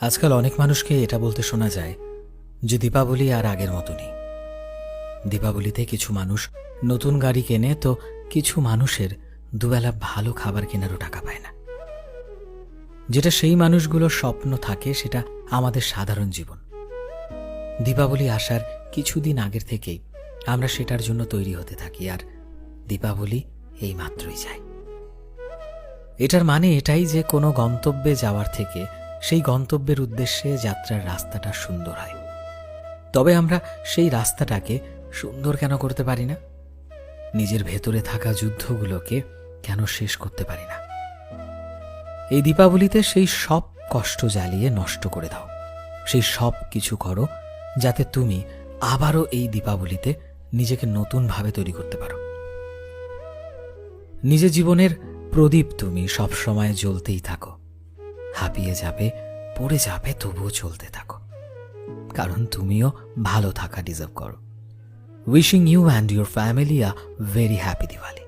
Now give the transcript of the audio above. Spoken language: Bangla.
আজকাল অনেক মানুষকে এটা বলতে শোনা যায় যে দীপাবলি আর আগের মতো নেই। দীপাবলিতে কিছু মানুষ নতুন গাড়ি কেনে, তো কিছু মানুষের দুবেলা ভালো খাবার কেনারও টাকা পায় না। যেটা সেই মানুষগুলোর স্বপ্ন থাকে সেটা আমাদের সাধারণ জীবন। দীপাবলি আসার কিছুদিন আগের থেকেই আমরা সেটার জন্য তৈরি হতে থাকি, আর দীপাবলি এই মাত্রই যায়। এটার মানে এটাই যে কোনো গন্তব্যে যাওয়ার থেকে সেই গন্তব্যের উদ্দেশ্যে যাত্রার রাস্তাটা সুন্দর হয়। তবে আমরা সেই রাস্তাটাকে সুন্দর কেন করতে পারি না? নিজের ভেতরে থাকা যুদ্ধগুলোকে কেন শেষ করতে পারি না? এই দীপাবলিতে সেই সব কষ্ট জ্বালিয়ে নষ্ট করে দাও। সেই সব কিছু করো যাতে তুমি আবারও এই দীপাবলিতে নিজেকে নতুনভাবে তৈরি করতে পারো। নিজের জীবনের প্রদীপ তুমি সবসময় জ্বলতেই থাকো। হাঁপিয়ে যাবে, পড়ে যাবে, তবুও চলতে থাকো, কারণ তুমিও ভালো থাকা ডিজার্ভ করো। Wishing you and your family a very happy Diwali.